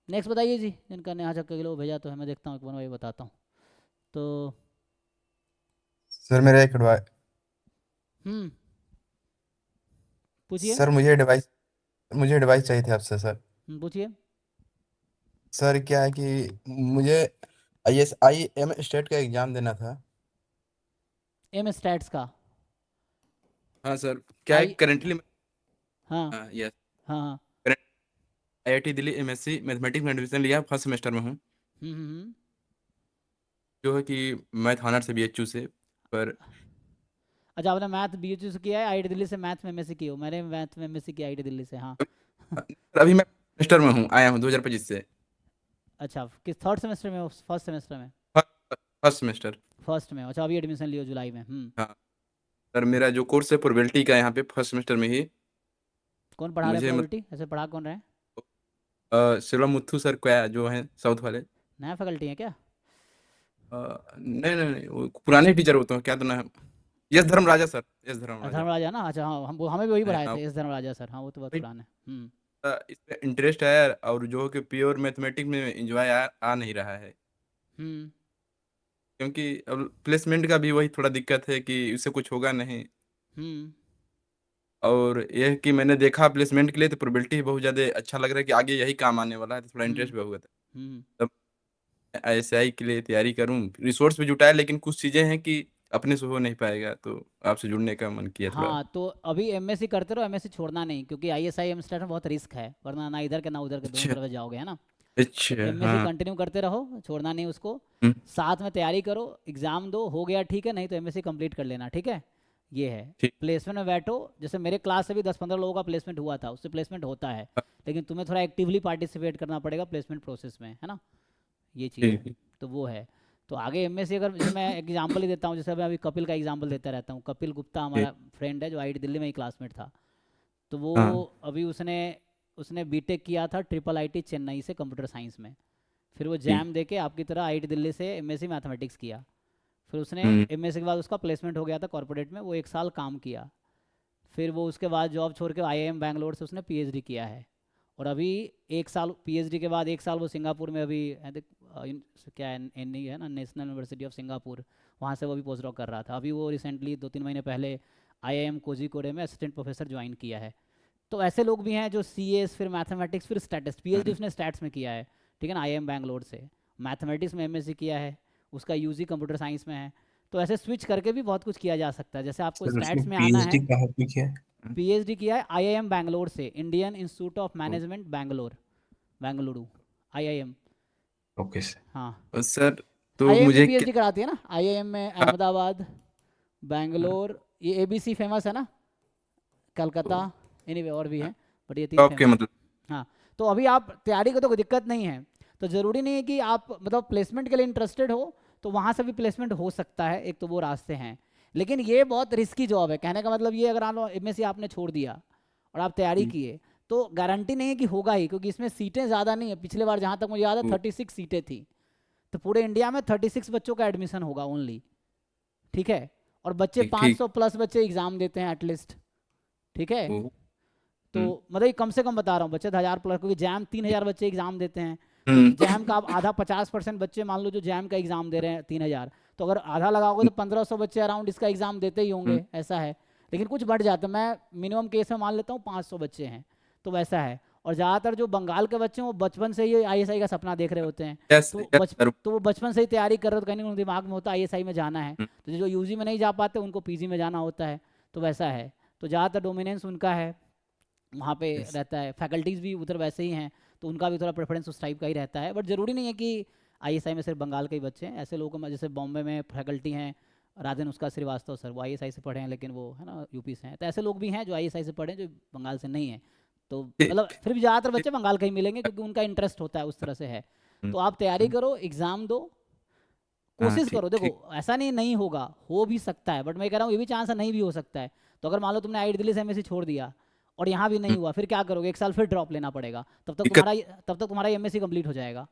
Next बताइए जी, जिनका नेहा छक्के के लिए वो भेजा तो है, मैं देखता हूँ एक बार, वही बताता हूँ। तो सर मेरा एक एडवाइस। हम्म, पूछिए। सर मुझे एडवाइस चाहिए थी आपसे सर। पूछिए। सर क्या है कि मुझे आई एम स्टेट का एग्जाम देना था। एम स्टैट्स का? हाँ सर। क्या है आई, करेंटली। हाँ यस। हाँ हाँ। आईआईटी दिल्ली एमएससी मैथमेटिक्स में एडमिशन लिया, फर्स्ट सेमेस्टर में हूँ। हम्म। जो है कि मैथ ऑनर्स से बीएचयू से। पर अच्छा, आपने मैथ बीएचयू से किया है, आईआईटी दिल्ली से मैथ में एमएससी की हो? मैंने मैथ में एमएससी किया आईआईटी दिल्ली से, हाँ। अभी मैं सेमेस्टर में हूँ, आया हूँ 2025 से। अच्छा, किस थर्ड सेमेस्टर में हो, फर्स्ट सेमेस्टर में? First semester. फर्स्ट में, अच्छा, अभी एडमिशन लियो जुलाई में। हाँ सर, मेरा जो कोर्स है प्रोबेबिलिटी का, यहाँ पे फर्स्ट सेमेस्टर में ही कौन पढ़ा रहा है मुझे प्रोबेबिलिटी, ऐसे पढ़ा कौन रहे हैं? शिवम मुथू सर क्या जो है साउथ वाले। नया फैकल्टी है क्या? नहीं नहीं नहीं, वो पुराने टीचर होते हैं, क्या तो ना। Yes Dharmaraja sir, yes Dharmaraja. Dharmaraja ना, अच्छा हाँ, हमें भी वही पढ़ाए हाँ थे, एस धर्मराजा सर, हाँ वो तो बहुत वही। पुराने। इसमें इंटरेस्ट है, और जो है कि प्योर मैथमेटिक्स में इंजॉय आ नहीं रहा है। हम्म क्योंकि अब प्लेसमेंट का भी वही थोड़ा दिक्कत है कि उससे कुछ होगा नहीं। हम्म और यह है कि मैंने देखा प्लेसमेंट के लिए तो प्रोबेबिलिटी बहुत ज़्यादा अच्छा लग रहा है कि आगे यही काम आने वाला है, तो थोड़ा हम्म इंटरेस्ट भी होगा। हम्म। तब आईएसआई के लिए तैयारी करूं, रिसोर्स भी जुटाए, लेकिन कुछ चीज़ें हैं कि अपने से हो नहीं पाएगा, तो आपसे जुड़ने का मन किया थोड़ा। हाँ, तो अभी एमएससी करते रहो, एमएससी छोड़ना नहीं, क्योंकि आईएसआई एमस्टेट में बहुत रिस्क है, वरना ना इधर के ना उधर के, दोनों अच्छा। तरफ जाओगे, है ना। तो अच्छा एमएससी हाँ। कंटिन्यू करते रहो, छोड़ना नहीं उसको। हम्म, साथ में तैयारी करो, एग्ज़ाम दो, हो गया ठीक है, नहीं तो एमएससी कंप्लीट कर लेना, ठीक है। ये है। ठीक। प्लेसमेंट में बैठो, जैसे मेरे क्लास से भी 10-15 लोगों का प्लेसमेंट हुआ था, उससे प्लेसमेंट होता है। लेकिन तुम्हें थोड़ा एक्टिवली पार्टिसिपेट करना पड़ेगा प्लेसमेंट प्रोसेस में, है ना। ये चीज़ है। ठीक। तो वो है। तो आगे एमएससी, अगर जैसे मैं एग्जांपल ही देता हूँ, जैसे मैं अभी कपिल का एग्जांपल देता रहता हूँ, कपिल गुप्ता ठीक। हमारा फ्रेंड है, जो आईआईटी दिल्ली में ही क्लासमेट था। तो वो हाँ। अभी उसने उसने बीटेक किया था ट्रिपल आईटी चेन्नई से कंप्यूटर साइंस में। फिर वो ठीक। जैम दे के आपकी तरह आईआईटी दिल्ली से एमएससी मैथमेटिक्स किया। फिर उसने हम्म। एमएससी के बाद उसका प्लेसमेंट हो गया था कॉर्पोरेट में, वो 1 साल काम किया। फिर वो उसके बाद जॉब छोड़ के आईआईएम बैंगलोर से उसने पीएचडी किया है। और अभी 1 साल पीएचडी के बाद 1 साल वो सिंगापुर में अभी क्या है, एन है ना, नेशनल यूनिवर्सिटी ऑफ सिंगापुर, वहाँ से वो भी पोस्ट डॉक कर रहा था। अभी वो रिसेंटली 2-3 महीने पहले आईआईएम कोझिकोडे में असिस्टेंट प्रोफेसर ज्वाइन किया है। तो ऐसे लोग भी हैं जो सीएस, फिर मैथमेटिक्स, फिर स्टैटिस्ट, पीएचडी हम्म। उसने स्टैट्स में किया है, ठीक है ना, आईआईएम बैंगलोर से। मैथमेटिक्स में एमएससी किया है, उसका यूजी कंप्यूटर साइंस में है। तो ऐसे स्विच करके भी बहुत कुछ किया जा सकता है, जैसे आपको सर उसने स्टैट्स में आना पीएचडी है। कहाँ पे किया है? पीएचडी किया है आईआईएम बैंगलोर से, Indian institute of management Bangalore, Bengaluru, IIM. Okay sir. हाँ, सर तो आईआईएम भी मुझे पीएचडी कराती है ना, आईआईएम में अहमदाबाद, बैंगलोर, ये एबीसी फेमस है ना, कलकत्ता, एनीवे और भी हैं, बट ये 3 ओके फेमस मतलब। हैं। हाँ। तो अभी आप तैयारी को तो कोई दिक्कत नहीं है। तो ज़रूरी नहीं है कि आप मतलब प्लेसमेंट के लिए इंटरेस्टेड हो तो वहाँ से भी प्लेसमेंट हो सकता है, एक तो वो रास्ते हैं। लेकिन ये बहुत रिस्की जॉब है, कहने का मतलब ये, अगर आप एमएससी आपने छोड़ दिया और आप तैयारी किए, तो गारंटी नहीं है कि होगा ही, क्योंकि इसमें सीटें ज़्यादा नहीं है। पिछले बार जहाँ तक मुझे याद है 36 सीटें थी। तो पूरे इंडिया में 36 बच्चों का एडमिशन होगा ओनली, ठीक है। और बच्चे ठीक ठीक। 500 प्लस बच्चे एग्ज़ाम देते हैं एटलीस्ट, ठीक है। ओ। तो हम्म। मतलब ये कम से कम बता रहा हूँ, बच्चे 1000 प्लस, क्योंकि जैम 3000 बच्चे एग्जाम देते हैं। तो हम्म। जैम का आप आधा, 50% बच्चे मान लो जो जैम का एग्जाम दे रहे हैं 3000, तो अगर आधा लगाओगे तो 1500 बच्चे अराउंड इसका एग्जाम देते ही हम्म। होंगे, ऐसा है। लेकिन कुछ बढ़ जाता है, मैं मिनिमम केस में मान लेता हूँ 500 बच्चे हैं, तो वैसा है। और ज़्यादातर जो बंगाल के बच्चे हैं वो बचपन से ही आईएसआई का सपना देख रहे होते हैं। यस तो यस सर। तो वो बचपन से ही तैयारी कर रहे हो, तो कहीं ना कहीं दिमाग में होता है आईएसआई में जाना है। तो जो यूजी में नहीं जा पाते उनको पीजी में जाना होता है, तो वैसा है। तो ज़्यादातर डोमिनेंस उनका है वहाँ पे यस। रहता है, फैकल्टीज़ भी उधर वैसे ही हैं। तो उनका भी थोड़ा प्रेफरेंस उस टाइप का ही रहता है, बट ज़रूरी नहीं है कि आईएसआई में सिर्फ बंगाल के ही बच्चे हैं। ऐसे लोगों में जैसे बॉम्बे में फैकल्टी हैं, राजन उसका श्रीवास्तव सर, वो आईएसआई से पढ़े हैं, लेकिन वो है ना यूपी से हैं। तो ऐसे लोग भी हैं जो आईएसआई से पढ़े हैं, जो बंगाल से नहीं हैं। तो मतलब ठीक। फिर भी ज़्यादातर ठीक। बच्चे बंगाल के ही मिलेंगे, क्योंकि उनका इंटरेस्ट होता है उस तरह से है। हम्म, तो आप तैयारी हम्म, करो, एग्ज़ाम दो, हाँ कोशिश ठीक करो। देखो, ठीक। ऐसा नहीं नहीं होगा, हो भी सकता है, बट मैं कह रहा हूँ ये भी चांस है नहीं भी हो सकता है। तो अगर मान लो तुमने आईआईटी दिल्ली से एमएससी छोड़ दिया और यहाँ भी नहीं हम्म, हुआ, फिर क्या करोगे? 1 साल फिर ड्रॉप लेना पड़ेगा, दिक्कत। तब तक तुम्हारा एमएससी कंप्लीट हो जाएगा।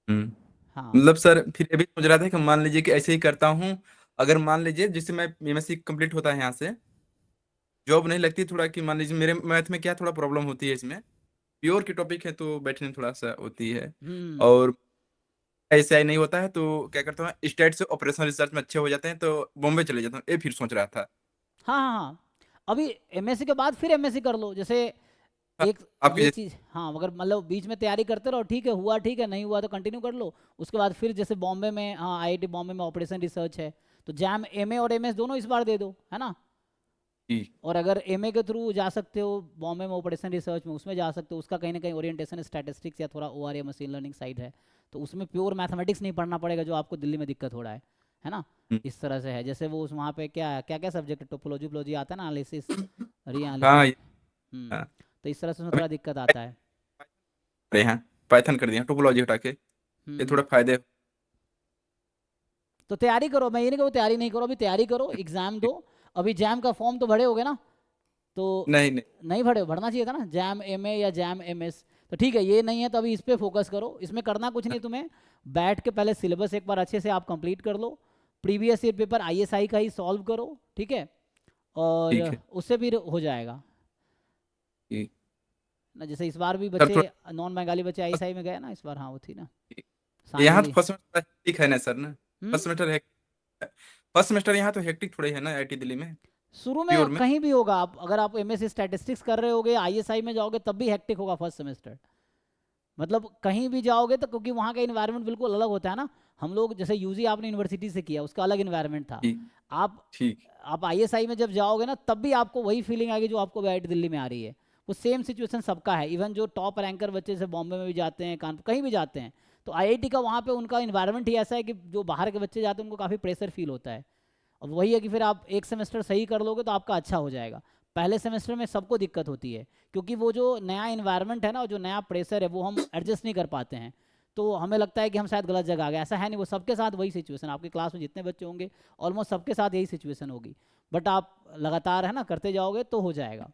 हम्म। हाँ। मतलब सर फिर ये भी सोच रहा था कि मान लीजिए कि ऐसे ही करता हूँ, अगर मान लीजिए जिससे मैं एमएससी कंप्लीट होता है यहाँ से, जॉब नहीं लगती, थोड़ा कि मान लीजिए मेरे मैथ में क्या थोड़ा प्रॉब्लम होती है इसमें, प्योर की टॉपिक है तो बैठने में थोड़ा सा होती है। हम्म। और ऐसे ही नहीं होता है तो क्या करता हूँ, स्टेट से ऑपरेशनल रिसर्च में अच्छे हो जाते हैं तो बॉम्बे चले जाता हूँ, ये फिर सोच रहा था। हाँ हाँ हाँ, अभी एमएससी के बाद फिर एमएससी कर लो, जैसे हाँ, एक आपके ये जैसे। चीज़, हाँ अगर मतलब बीच में तैयारी करते रहो, ठीक है, हुआ ठीक है, नहीं हुआ तो कंटिन्यू कर लो। उसके बाद फिर जैसे बॉम्बे में, हाँ आईआईटी बॉम्बे में ऑपरेशन रिसर्च है, तो जैम एमए और एमएस दोनों इस बार दे दो, है ना। जी और अगर एमए के थ्रू जा सकते हो बॉम्बे में ऑपरेशन रिसर्च में, उसमें जा सकते हो, उसका कहीं ना कहीं ओरिएंटेशन स्टैटिस्टिक्स या थोड़ा ओआर या मशीन लर्निंग साइड है, तो उसमें प्योर मैथमेटिक्स नहीं पढ़ना पड़ेगा जो आपको दिल्ली में दिक्कत हो रहा है ना। हम्म, इस तरह से है, जैसे वो उस वहाँ पे क्या क्या क्या सब्जेक्ट, टोपोलॉजी वोपोलॉजी आता है ना, एनालिसिस, री हाँ एनालिसिस। हाँ। तो इस तरह से उसमें अभी थोड़ा दिक्कत आता है। अरे हाँ, पाइथन कर दिया टोपोलॉजी हटा के, ये थोड़ा हम्म। फायदे। तो तैयारी करो, मैं ये नहीं कहूँ तैयारी नहीं करो, अभी तैयारी करो, एग्जाम दो। अभी जैम का फॉर्म तो भरे होगे ना, तो नहीं नहीं। नहीं भरे हो, भरना चाहिए था ना, जैम एमए या जैम एमएस। तो ठीक है, ये नहीं है तो अभी इस पे फोकस करो, इसमें करना कुछ नहीं तुम्हें, बैठ के पहले सिलेबस एक बार अच्छे से आप कंप्लीट कर लो, प्रीवियस ईयर पेपर आईएसआई का ही सॉल्व करो, ठीक है, और ठीक है। उससे फिर हो जाएगा ठीक। ना। जैसे इस बार भी सर बच्चे, थोड़ा, नॉन बंगाली बच्चे आईएसआई में गए ना इस बार, हाँ वो थी ना, यहाँ तो सानवी। फर्स्ट सेमेस्टर हेक्टिक है ना सर ना। हम्म। फर्स्ट सेमेस्टर है, फर्स्ट सेमेस्टर यहाँ तो हेक्टिक थोड़ा ही है ना आईटी दिल्ली में, शुरू में प्योर में। कहीं भी होगा, आप अगर आप एमएससी स्टैटिस्टिक्स कर रहे होगे, आईएसआई में जाओगे तब भी हेक्टिक होगा फर्स्ट सेमेस्टर, मतलब कहीं भी जाओगे तो, क्योंकि वहाँ का इन्वायरमेंट बिल्कुल अलग होता है ना। हम लोग जैसे यूजी आपने यूनिवर्सिटी से किया, उसका अलग इन्वायरमेंट था। ठीक। आप ठीक। आप आईएसआई में जब जाओगे ना, तब भी आपको वही फीलिंग आएगी जो आपको आईआईटी दिल्ली में आ रही है। वो सेम सिचुएशन सबका है, इवन जो टॉप रैंकर बच्चे से बॉम्बे में भी जाते हैं, कानपुर कहीं भी जाते हैं, तो आईआईटी का वहाँ पे उनका इन्वायरमेंट ही ऐसा है कि जो बाहर के बच्चे जाते हैं उनको काफ़ी प्रेशर फील होता है। अब वही है कि फिर आप एक सेमेस्टर सही कर लोगे तो आपका अच्छा हो जाएगा। पहले सेमेस्टर में सबको दिक्कत होती है, क्योंकि वो जो नया इन्वायरमेंट है ना, जो नया प्रेशर है, वो हम एडजस्ट नहीं कर पाते हैं। तो हमें लगता है कि हम शायद गलत जगह आ गए, ऐसा है नहीं, वो सबके साथ वही सिचुएशन, आपकी क्लास में जितने बच्चे होंगे ऑलमोस्ट सबके साथ यही सिचुएशन होगी। बट आप लगातार है ना करते जाओगे तो हो जाएगा,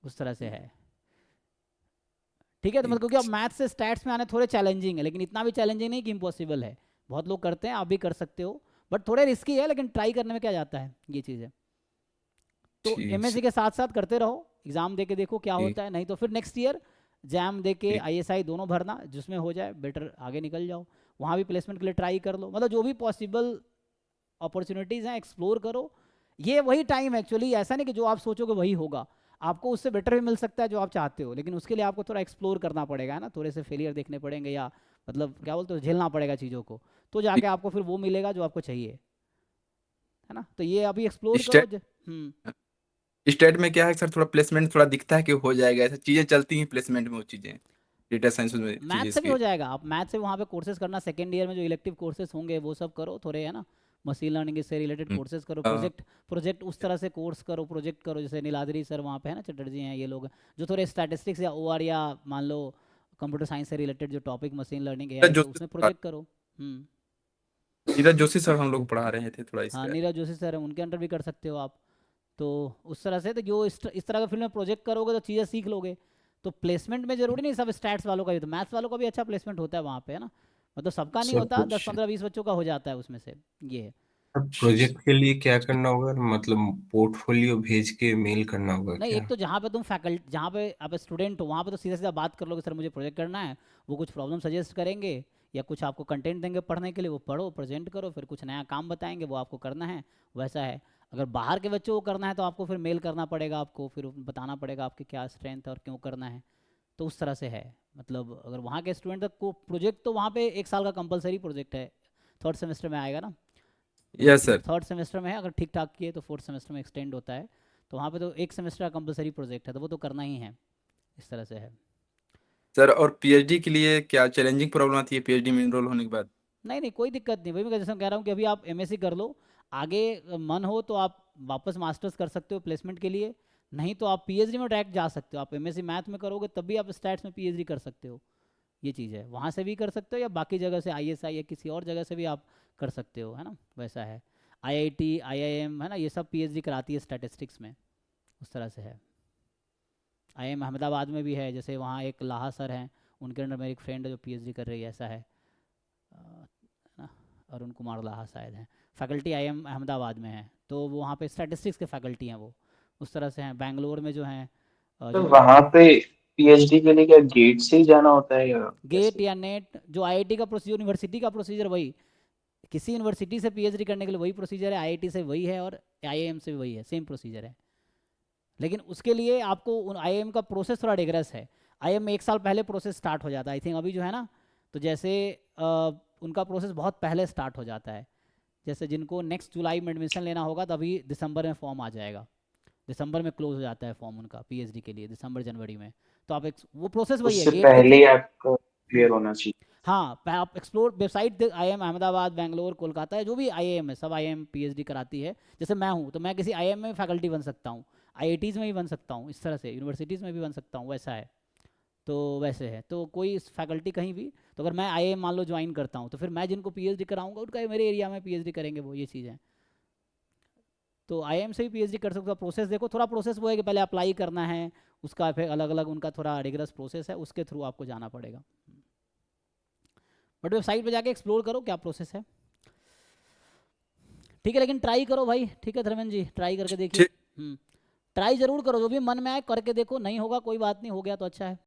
उस तरह से है। ठीक है, तो मतलब क्योंकि अब ठीक। मैथ से स्टैट्स में आने थोड़े चैलेंजिंग है, लेकिन इतना भी चैलेंजिंग नहीं कि इम्पॉसिबल है। बहुत लोग करते हैं, आप भी कर सकते हो, बट थोड़े रिस्की है, लेकिन ट्राई करने में क्या जाता है, ये चीज़ है। तो ठीक एमएससी सर। के साथ साथ करते रहो, एग्जाम दे के देखो क्या ठीक। होता है, नहीं तो फिर नेक्स्ट ईयर जैम दे के ठीक। आईएसआई दोनों भरना, जिसमें हो जाए बेटर आगे निकल जाओ। वहाँ भी प्लेसमेंट के लिए ट्राई कर लो, मतलब जो भी पॉसिबल अपॉर्चुनिटीज़ हैं एक्सप्लोर करो। ये वही टाइम है एक्चुअली, ऐसा नहीं कि जो आप सोचोगे वही होगा, आपको उससे बेटर भी मिल सकता है जो आप चाहते हो, लेकिन उसके लिए आपको थोड़ा एक्सप्लोर करना पड़ेगा, है ना, थोड़े से फेलियर देखने पड़ेंगे, या मतलब क्या बोलते हो, झेलना पड़ेगा चीज़ों को, तो जाके ठीक। आपको फिर वो मिलेगा जो आपको चाहिए, है ना। तो ये अभी एक्सप्लोर करो स्टेट हम्म। स्टेट में क्या है सर, थोड़ा प्लेसमेंट थोड़ा दिखता है कि हो जाएगा, ऐसा चीजें चलती हैं प्लेसमेंट में, वो चीजें डेटा साइंस में मैथ चीजें से भी इसकी। हो जाएगा, आप मैथ से वहाँ पे कोर्सेज करना, सेकेंड ईयर में जो इलेक्टिव कोर्सेज होंगे वो सब करो थोड़े, है ना, मशीन लर्निंग से रिलेटेड हम्म, कोर्सेज करो, हाँ, प्रोजेक्ट प्रोजेक्ट उस तरह से कोर्स करो, प्रोजेक्ट करो, जैसे नीलाद्री सर वहाँ पे है ना, चटर्जी हैं, ये लोग जो थोड़े स्टैटिस्टिक्स या ओआर या मान लो कंप्यूटर साइंस से रिलेटेड जो topic, machine learning AI Neeraj से, जोशी उसमें सर, प्रोजेक्ट करो। हम्म। नीरज जोशी सर हम लोग पढ़ा रहे थे थोड़ा हाँ इसका। नीरज जोशी सर हैं, उनके अंडर भी कर सकते हो आप। तो उस तरह से, तो जो इस तरह का फील्ड में प्रोजेक्ट करोगे तो चीज़ें सीख लोगे। तो प्लेसमेंट में जरूरी नहीं सब स्टैट्स वालों का ही, तो मैथ्स वालों का भी अच्छा प्लेसमेंट होता है वहाँ पे, है ना, मतलब सबका नहीं सर होता, दस कुछ पंद्रह बीस बच्चों का हो जाता है उसमें से, ये है। प्रोजेक्ट के लिए क्या करना होगा, मतलब पोर्टफोलियो भेज के मेल करना होगा नहीं, एक क्या? तो जहाँ पे तुम फैकल्टी, जहाँ पे आप स्टूडेंट हो, वहाँ पे तो सीधा सीधा बात कर लोगे, सर मुझे प्रोजेक्ट करना है, वो कुछ प्रॉब्लम सजेस्ट करेंगे या कुछ आपको कंटेंट देंगे पढ़ने के लिए, वो पढ़ो प्रेजेंट करो, फिर कुछ नया काम बताएंगे, वो आपको करना है, वैसा है। अगर बाहर के बच्चों को करना है तो आपको फिर मेल करना पड़ेगा, आपको फिर बताना पड़ेगा आपकी क्या स्ट्रेंथ है और क्यों करना है। तो उस तरह से है, मतलब अगर वहाँ के स्टूडेंट को प्रोजेक्ट, तो वहाँ पे एक साल का कंपलसरी प्रोजेक्ट है, थर्ड सेमेस्टर में आएगा ना, तो यस सर। थर्ड सेमेस्टर में है, अगर ठीक ठाक किए तो फोर्थ सेमेस्टर में एक्सटेंड होता है। तो वहाँ पे तो एक सेमेस्टर का कंपलसरी प्रोजेक्ट है, तो वो तो करना ही है, इस तरह से है। सर और पीएचडी के लिए क्या चैलेंजिंग प्रॉब्लम आती है पीएचडी में एनरोल होने के बाद? नहीं नहीं, कोई दिक्कत नहीं, वही मैं जैसे कह रहा हूँ कि अभी आप एमएससी कर लो, आगे मन हो तो आप वापस मास्टर्स कर सकते हो प्लेसमेंट के लिए, नहीं तो आप पीएचडी में डायरेक्ट जा सकते हो, आप एमएससी मैथ में करोगे तब भी आप स्टैट्स में पीएचडी कर सकते हो। ये चीज़ है, वहाँ से भी कर सकते हो या बाकी जगह से आईएसआई या किसी और जगह से भी आप कर सकते हो, है ना, वैसा है। आईआईटी आईआईएम है ना, ये सब पीएचडी कराती है स्टैटिस्टिक्स में, उस तरह से है। आईआईएम अहमदाबाद में भी है, जैसे वहाँ एक लाहा सर हैं, उनके अंडर मेरी एक फ्रेंड है जो पीएचडी कर रही है, ऐसा है, है ना, अरुण कुमार लाहा शायद हैं, फैकल्टी आईआईएम अहमदाबाद में है, तो वो वहाँ पे स्टैटिस्टिक्स के फैकल्टी हैं वो, उस तरह से हैं। बैंगलोर में जो हैं तो जो वहां पे पीएचडी के लिए क्या गेट से ही जाना होता है या गेट कैसे? या नेट, जो आईआईटी का प्रोसीजर, यूनिवर्सिटी का प्रोसीजर वही, किसी यूनिवर्सिटी से पीएचडी करने के लिए वही प्रोसीजर है, आईआईटी से वही है और आईआईएम से भी वही है, सेम प्रोसीजर है। लेकिन उसके लिए आपको उन आईआईएम का प्रोसेस थोड़ा डिगरस है। आईआईएम में 1 साल पहले प्रोसेस स्टार्ट हो जाता है, आई थिंक अभी जो है ना, तो जैसे उनका प्रोसेस बहुत पहले स्टार्ट हो जाता है। जैसे जिनको नेक्स्ट जुलाई में एडमिशन लेना होगा तो अभी दिसंबर में फॉर्म आ जाएगा, दिसंबर में क्लोज हो जाता है फॉर्म उनका पीएचडी के लिए, दिसंबर जनवरी में। तो आप वो प्रोसेस वही है, उससे गेट के पहले थ्रू। ही आपका क्लियर होना चाहिए। हाँ, आप explore website, IIM Ahmedabad, Bangalore, Kolkata है, जो भी आईआईएम है सब आईआईएम पीएचडी कराती है। जैसे मैं हूँ तो मैं किसी आईआईएम में फैकल्टी बन सकता हूँ, आईआईटीज़ में भी बन सकता हूँ, इस तरह से यूनिवर्सिटीज़ में भी बन सकता हूँ, वैसा है। तो वैसे है, तो कोई फैकल्टी कहीं भी, तो अगर मैं आईआईएम मान लो ज्वाइन करता हूँ तो फिर मैं जिनको पीएचडी कराऊंगा उनका मेरे एरिया में पीएचडी करेंगे वो, ये चीज़ है। तो आईआईएम से भी पीएचडी कर सकते हो। प्रोसेस देखो, थोड़ा प्रोसेस वो है कि पहले अप्लाई करना है, उसका फिर अलग अलग उनका थोड़ा रिगरस प्रोसेस है, उसके थ्रू आपको जाना पड़ेगा। बट वेबसाइट पे जाके एक्सप्लोर करो क्या प्रोसेस है, ठीक है। लेकिन ट्राई करो भाई, ठीक है धर्मेंद्र जी, ट्राई करके देखिए। ठीक। ट्राई जरूर करो, जो भी मन में आए करके देखो, नहीं होगा कोई बात नहीं, हो गया तो अच्छा है।